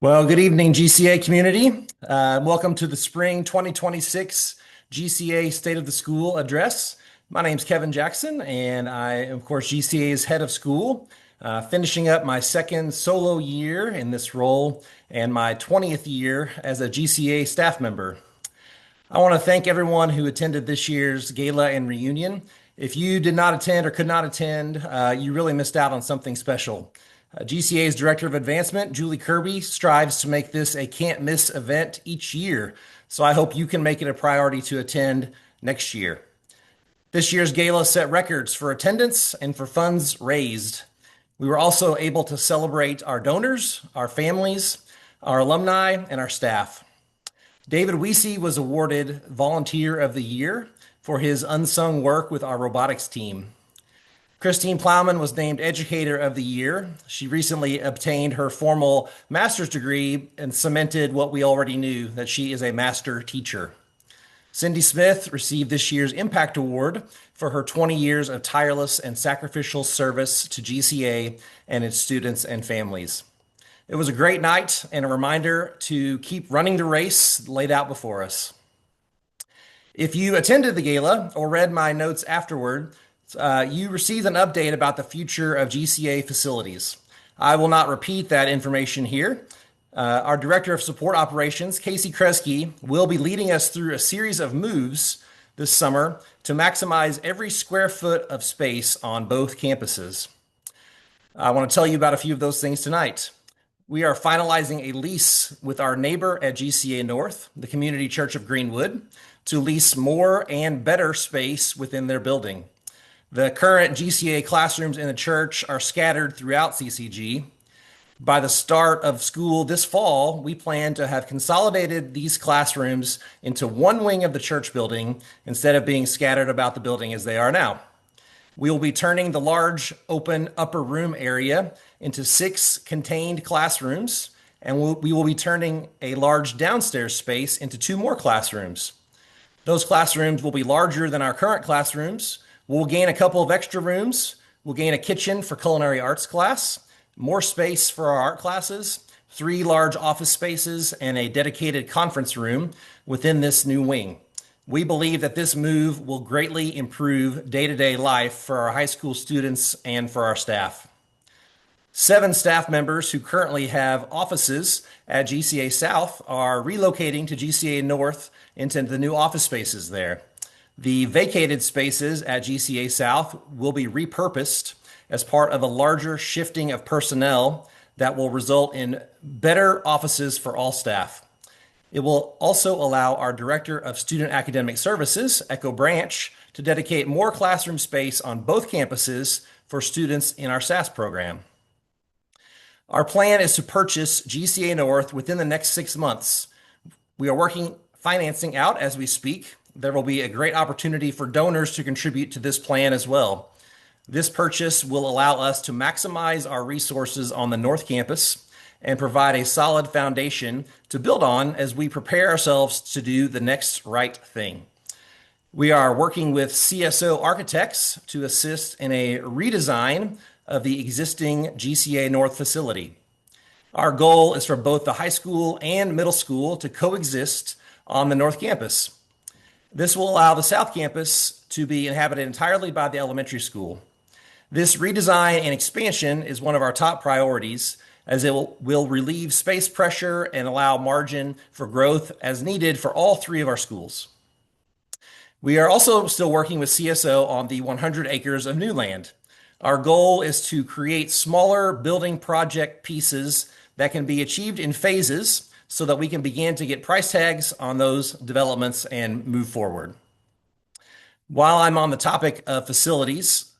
Well, good evening, GCA community. Welcome to the spring 2026 GCA State of the School address. My name's Kevin Jackson, and I am, of course, GCA's head of school, finishing up my second solo year in this role and my 20th year as a GCA staff member. I want to thank everyone who attended this year's gala and reunion. If you did not attend or could not attend, you really missed out on something special. GCA's Director of Advancement, Julie Kirby, strives to make this a can't miss event each year. So I hope you can make it a priority to attend next year. This year's gala set records for attendance and for funds raised. We were also able to celebrate our donors, our families, our alumni, and our staff. David Weesey was awarded Volunteer of the Year for his unsung work with our robotics team. Christine Plowman was named Educator of the Year. She recently obtained her formal master's degree and cemented what we already knew, that she is a master teacher. Cindy Smith received this year's Impact Award for her 20 years of tireless and sacrificial service to GCA and its students and families. It was a great night and a reminder to keep running the race laid out before us. If you attended the gala or read my notes afterward, you received an update about the future of GCA facilities. I will not repeat that information here. Our Director of Support Operations, Casey Kresge, will be leading us through a series of moves this summer to maximize every square foot of space on both campuses. I want to tell you about a few of those things tonight. We are finalizing a lease with our neighbor at GCA North, the Community Church of Greenwood, to lease more and better space within their building. The current GCA classrooms in the church are scattered throughout CCG. By the start of school this fall, we plan to have consolidated these classrooms into one wing of the church building instead of being scattered about the building as they are now. We will be turning the large open upper room area into 6 contained classrooms, and we will be turning a large downstairs space into 2 more classrooms. Those classrooms will be larger than our current classrooms. We'll gain a couple of extra rooms. We'll gain a kitchen for culinary arts class, more space for our art classes, 3 large office spaces, and a dedicated conference room within this new wing. We believe that this move will greatly improve day-to-day life for our high school students and for our staff. 7 staff members who currently have offices at GCA South are relocating to GCA North into the new office spaces there. The vacated spaces at GCA South will be repurposed as part of a larger shifting of personnel that will result in better offices for all staff. It will also allow our Director of Student Academic Services, Echo Branch, to dedicate more classroom space on both campuses for students in our SAS program. Our plan is to purchase GCA North within the next 6 months. We are working financing out as we speak. There will be a great opportunity for donors to contribute to this plan as well. This purchase will allow us to maximize our resources on the North Campus and provide a solid foundation to build on as we prepare ourselves to do the next right thing. We are working with CSO architects to assist in a redesign of the existing GCA North facility. Our goal is for both the high school and middle school to coexist on the North Campus. This will allow the South Campus to be inhabited entirely by the elementary school. This redesign and expansion is one of our top priorities, as it will relieve space pressure and allow margin for growth as needed for all 3 of our schools. We are also still working with CSO on the 100 acres of new land. Our goal is to create smaller building project pieces that can be achieved in phases so that we can begin to get price tags on those developments and move forward. While I'm on the topic of facilities,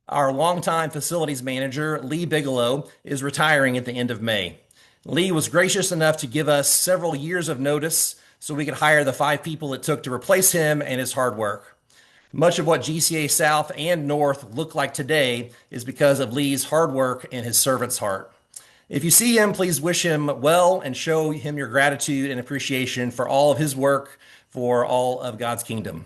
our longtime facilities manager, Lee Bigelow, is retiring at the end of May. Lee was gracious enough to give us several years of notice so we could hire the 5 people it took to replace him and his hard work. Much of what GCA South and North look like today is because of Lee's hard work and his servant's heart. If you see him, please wish him well and show him your gratitude and appreciation for all of his work for all of God's kingdom.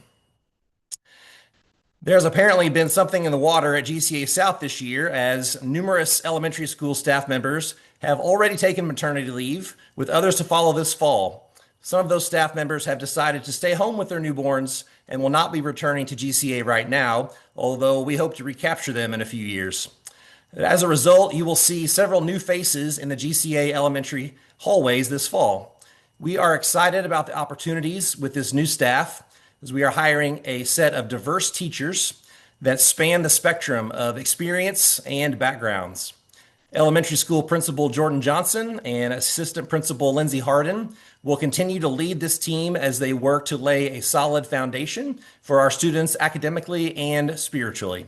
There's apparently been something in the water at GCA South this year, as numerous elementary school staff members have already taken maternity leave, with others to follow this fall. Some of those staff members have decided to stay home with their newborns and will not be returning to GCA right now, although we hope to recapture them in a few years. As a result, you will see several new faces in the GCA elementary hallways this fall. We are excited about the opportunities with this new staff, as we are hiring a set of diverse teachers that span the spectrum of experience and backgrounds. Elementary school principal Jordan Johnson and assistant principal Lindsay Harden will continue to lead this team as they work to lay a solid foundation for our students academically and spiritually.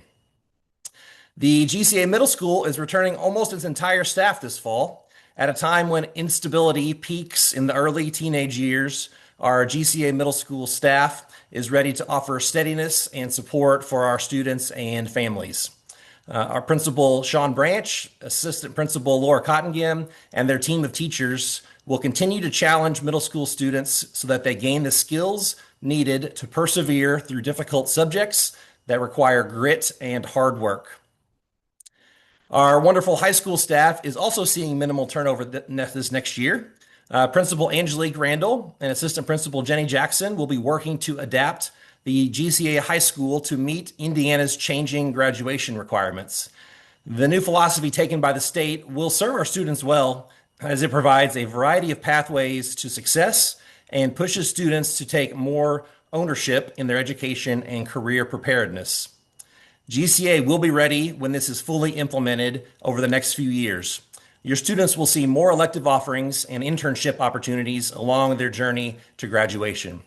The GCA Middle School is returning almost its entire staff this fall. At a time when instability peaks in the early teenage years, our GCA Middle School staff is ready to offer steadiness and support for our students and families. Our principal, Sean Branch, assistant principal, Laura Cottengim, and their team of teachers will continue to challenge middle school students so that they gain the skills needed to persevere through difficult subjects that require grit and hard work. Our wonderful high school staff is also seeing minimal turnover this next year. Principal Angelique Randall and Assistant Principal Jenny Jackson will be working to adapt the GCA High School to meet Indiana's changing graduation requirements. The new philosophy taken by the state will serve our students well, as it provides a variety of pathways to success and pushes students to take more ownership in their education and career preparedness. GCA will be ready when this is fully implemented over the next few years. Your students will see more elective offerings and internship opportunities along their journey to graduation.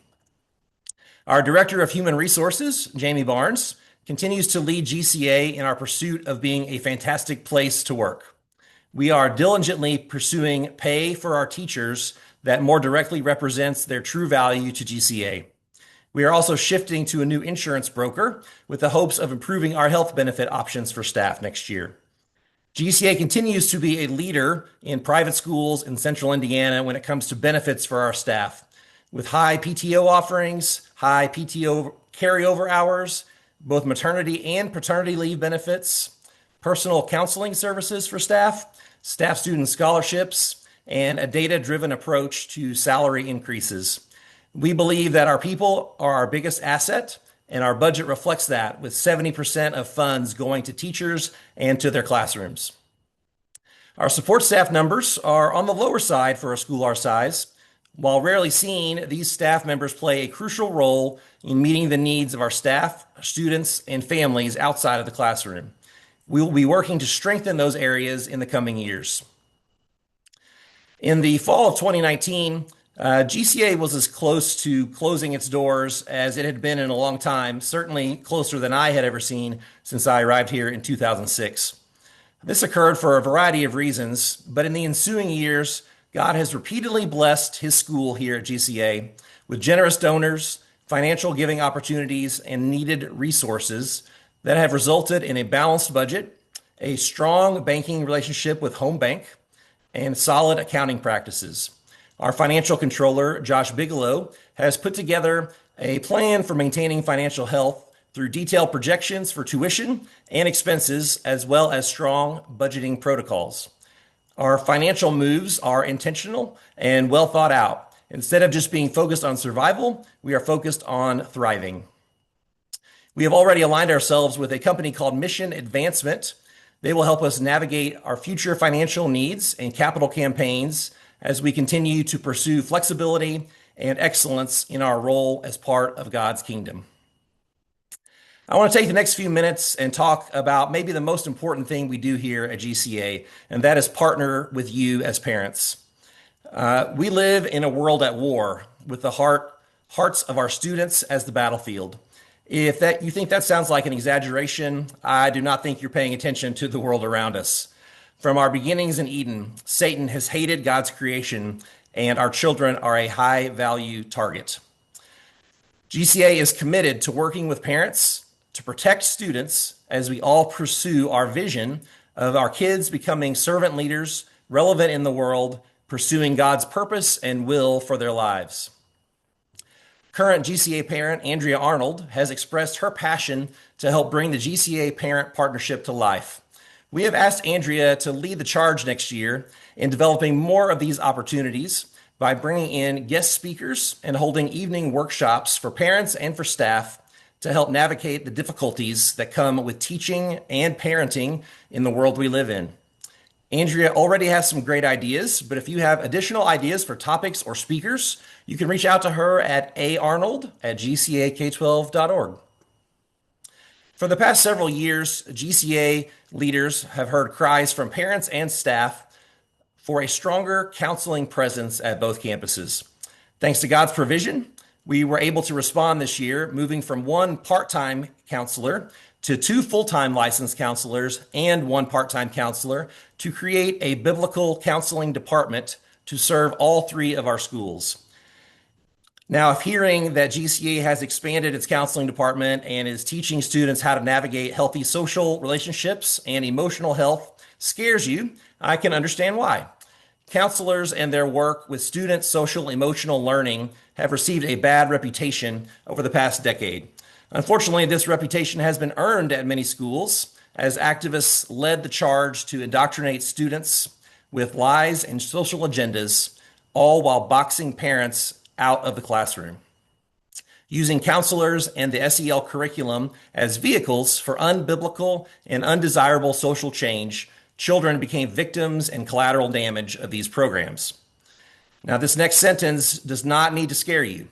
Our Director of Human Resources, Jamie Barnes, continues to lead GCA in our pursuit of being a fantastic place to work. We are diligently pursuing pay for our teachers that more directly represents their true value to GCA. We are also shifting to a new insurance broker with the hopes of improving our health benefit options for staff next year. GCA continues to be a leader in private schools in central Indiana when it comes to benefits for our staff, with high PTO offerings, high PTO carryover hours, both maternity and paternity leave benefits, personal counseling services for staff, staff student scholarships, and a data-driven approach to salary increases. We believe that our people are our biggest asset, and our budget reflects that, with 70% of funds going to teachers and to their classrooms. Our support staff numbers are on the lower side for a school our size. While rarely seen, these staff members play a crucial role in meeting the needs of our staff, students, and families outside of the classroom. We will be working to strengthen those areas in the coming years. In the fall of 2019, GCA was as close to closing its doors as it had been in a long time, certainly closer than I had ever seen since I arrived here in 2006. This occurred for a variety of reasons, but in the ensuing years, God has repeatedly blessed his school here at GCA with generous donors, financial giving opportunities, and needed resources that have resulted in a balanced budget, a strong banking relationship with Home Bank, and solid accounting practices. Our financial controller, Josh Bigelow, has put together a plan for maintaining financial health through detailed projections for tuition and expenses, as well as strong budgeting protocols. Our financial moves are intentional and well thought out. Instead of just being focused on survival, we are focused on thriving. We have already aligned ourselves with a company called Mission Advancement. They will help us navigate our future financial needs and capital campaigns as we continue to pursue flexibility and excellence in our role as part of God's kingdom. I want to take the next few minutes and talk about maybe the most important thing we do here at GCA, and that is partner with you as parents. We live in a world at war with the hearts of our students as the battlefield. If you think that sounds like an exaggeration, I do not think you're paying attention to the world around us. From our beginnings in Eden, Satan has hated God's creation, and our children are a high-value target. GCA is committed to working with parents to protect students as we all pursue our vision of our kids becoming servant leaders, relevant in the world, pursuing God's purpose and will for their lives. Current GCA parent Andrea Arnold has expressed her passion to help bring the GCA Parent Partnership to life. We have asked Andrea to lead the charge next year in developing more of these opportunities by bringing in guest speakers and holding evening workshops for parents and for staff to help navigate the difficulties that come with teaching and parenting in the world we live in. Andrea already has some great ideas, but if you have additional ideas for topics or speakers, you can reach out to her at aarnold@gcak12.org. For the past several years, GCA leaders have heard cries from parents and staff for a stronger counseling presence at both campuses. Thanks to God's provision, we were able to respond this year, moving from one part-time counselor to two full-time licensed counselors and one part-time counselor to create a biblical counseling department to serve all three of our schools. Now, if hearing that GCA has expanded its counseling department and is teaching students how to navigate healthy social relationships and emotional health scares you, I can understand why. Counselors and their work with student social emotional learning have received a bad reputation over the past decade. Unfortunately, this reputation has been earned at many schools as activists led the charge to indoctrinate students with lies and social agendas, all while boxing parents out of the classroom. Using counselors and the SEL curriculum as vehicles for unbiblical and undesirable social change, children became victims and collateral damage of these programs. Now, this next sentence does not need to scare you.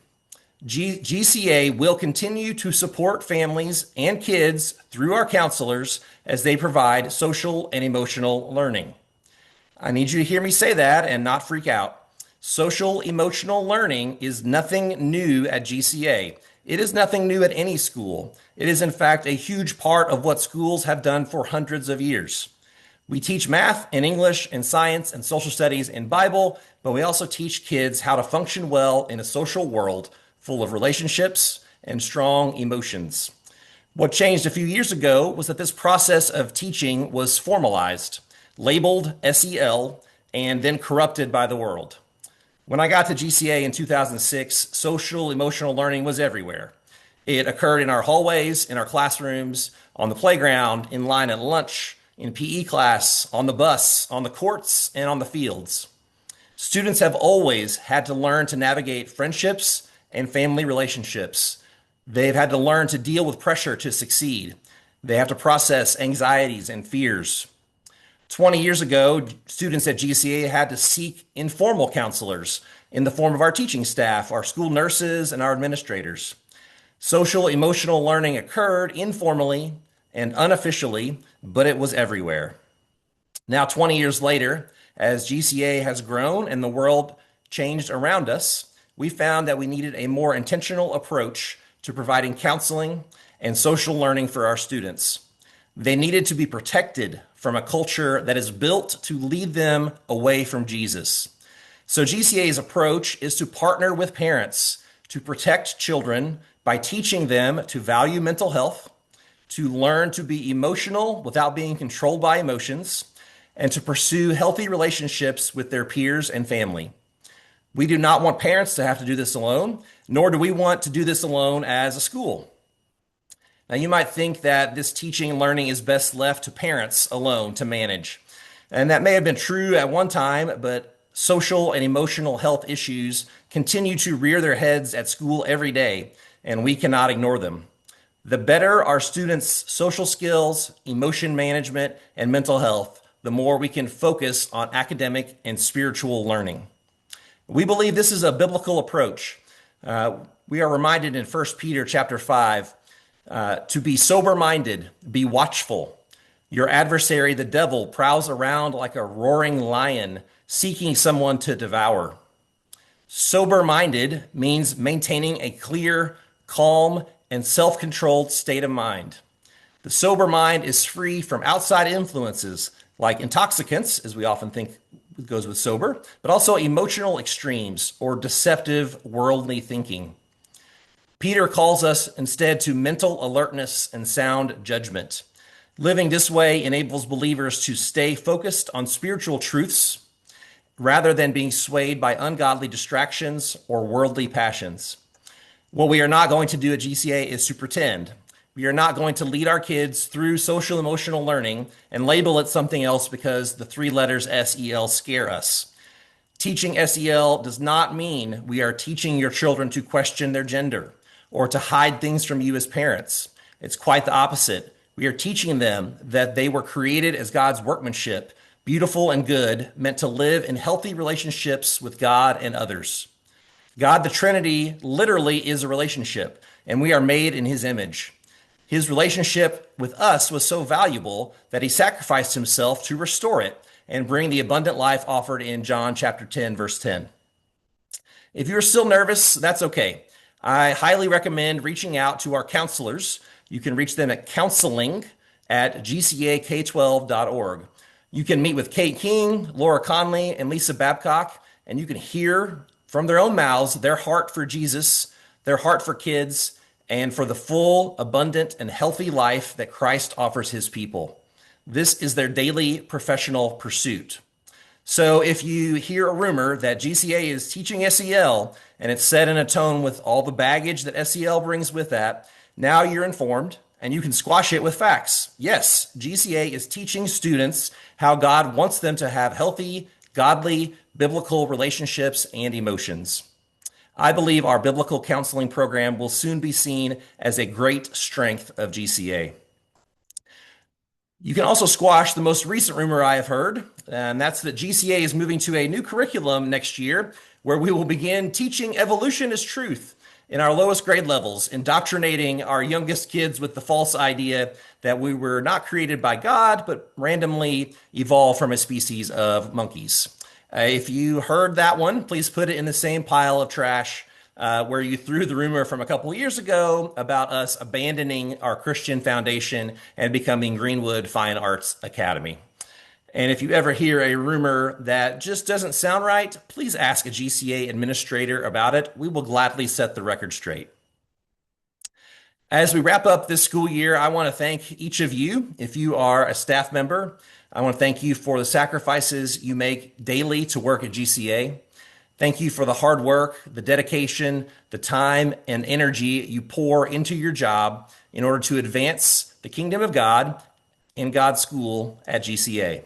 GCA will continue to support families and kids through our counselors as they provide social and emotional learning. I need you to hear me say that and not freak out. Social emotional learning is nothing new at GCA. It is nothing new at any school. It is, in fact, a huge part of what schools have done for hundreds of years. We teach math and English and science and social studies and Bible, but we also teach kids how to function well in a social world full of relationships and strong emotions. What changed a few years ago was that this process of teaching was formalized, labeled SEL, and then corrupted by the world. When I got to GCA in 2006, social emotional learning was everywhere. It occurred in our hallways, in our classrooms, on the playground, in line at lunch, in PE class, on the bus, on the courts, and on the fields. Students have always had to learn to navigate friendships and family relationships. They've had to learn to deal with pressure to succeed. They have to process anxieties and fears. 20 years ago, students at GCA had to seek informal counselors in the form of our teaching staff, our school nurses, and our administrators. Social emotional learning occurred informally and unofficially, but it was everywhere. Now, 20 years later, as GCA has grown and the world changed around us, we found that we needed a more intentional approach to providing counseling and social learning for our students. They needed to be protected from a culture that is built to lead them away from Jesus. So GCA's approach is to partner with parents to protect children by teaching them to value mental health, to learn to be emotional without being controlled by emotions, and to pursue healthy relationships with their peers and family. We do not want parents to have to do this alone, nor do we want to do this alone as a school. Now, you might think that this teaching and learning is best left to parents alone to manage. And that may have been true at one time, but social and emotional health issues continue to rear their heads at school every day, and we cannot ignore them. The better our students' social skills, emotion management, and mental health, the more we can focus on academic and spiritual learning. We believe this is a biblical approach. We are reminded in 1 Peter chapter 5 to be sober-minded, be watchful. Your adversary, the devil, prowls around like a roaring lion, seeking someone to devour. Sober-minded means maintaining a clear, calm, and self-controlled state of mind. The sober mind is free from outside influences like intoxicants, as we often think goes with sober, but also emotional extremes or deceptive worldly thinking. Peter calls us instead to mental alertness and sound judgment. Living this way enables believers to stay focused on spiritual truths rather than being swayed by ungodly distractions or worldly passions. What we are not going to do at GCA is to pretend. We are not going to lead our kids through social emotional learning and label it something else because the three letters SEL scare us. Teaching SEL does not mean we are teaching your children to question their gender or to hide things from you as parents. It's quite the opposite. We are teaching them that they were created as God's workmanship, beautiful and good, meant to live in healthy relationships with God and others. God, the Trinity, literally is a relationship, and we are made in his image. His relationship with us was so valuable that he sacrificed himself to restore it and bring the abundant life offered in John chapter 10, verse 10. If you're still nervous, that's okay. I highly recommend reaching out to our counselors. You can reach them at counseling@gcak12.org. You can meet with Kate King, Laura Conley, and Lisa Babcock, and you can hear from their own mouths their heart for Jesus, their heart for kids, and for the full, abundant, and healthy life that Christ offers his people. This is their daily professional pursuit. So if you hear a rumor that GCA is teaching SEL and it's said in a tone with all the baggage that SEL brings with that, now you're informed and you can squash it with facts. Yes, GCA is teaching students how God wants them to have healthy, godly, biblical relationships and emotions. I believe our biblical counseling program will soon be seen as a great strength of GCA. You can also squash the most recent rumor I have heard, and that's that GCA is moving to a new curriculum next year where we will begin teaching evolution as truth in our lowest grade levels, indoctrinating our youngest kids with the false idea that we were not created by God, but randomly evolved from a species of monkeys. If you heard that one, please put it in the same pile of trash where you threw the rumor from a couple of years ago about us abandoning our Christian foundation and becoming Greenwood Fine Arts Academy. And if you ever hear a rumor that just doesn't sound right, please ask a GCA administrator about it. We will gladly set the record straight. As we wrap up this school year, I want to thank each of you. If you are a staff member, I want to thank you for the sacrifices you make daily to work at GCA. Thank you for the hard work, the dedication, the time, and energy you pour into your job in order to advance the kingdom of God in God's school at GCA.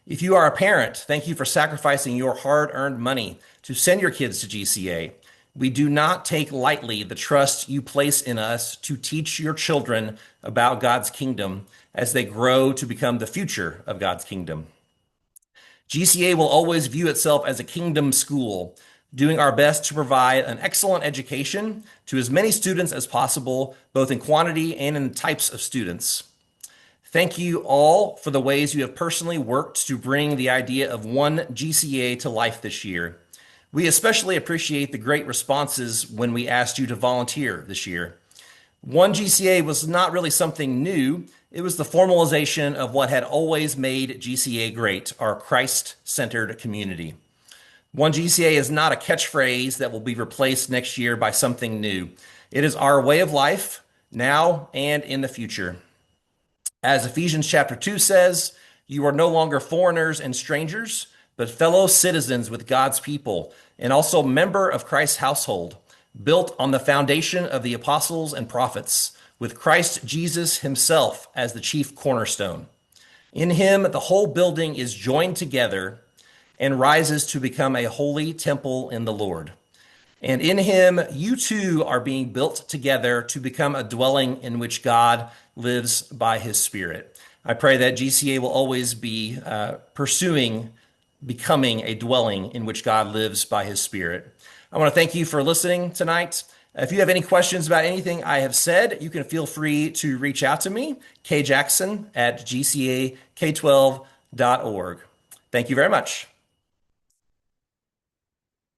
If you are a parent, thank you for sacrificing your hard-earned money to send your kids to GCA. We do not take lightly the trust you place in us to teach your children about God's kingdom as they grow to become the future of God's kingdom. GCA will always view itself as a kingdom school, doing our best to provide an excellent education to as many students as possible, both in quantity and in types of students. Thank you all for the ways you have personally worked to bring the idea of one GCA to life this year. We especially appreciate the great responses when we asked you to volunteer this year. One GCA was not really something new. It was the formalization of what had always made GCA great, our Christ-centered community. One GCA is not a catchphrase that will be replaced next year by something new. It is our way of life, now and in the future. As Ephesians chapter 2 says, you are no longer foreigners and strangers, but fellow citizens with God's people, and also member of Christ's household, built on the foundation of the apostles and prophets, with Christ Jesus himself as the chief cornerstone. In him, the whole building is joined together and rises to become a holy temple in the Lord. And in him, you too are being built together to become a dwelling in which God lives by his Spirit. I pray that GCA will always be pursuing becoming a dwelling in which God lives by his Spirit. I want to thank you for listening tonight. If you have any questions about anything I have said, you can feel free to reach out to me, kjackson@gcak12.org. Thank you very much.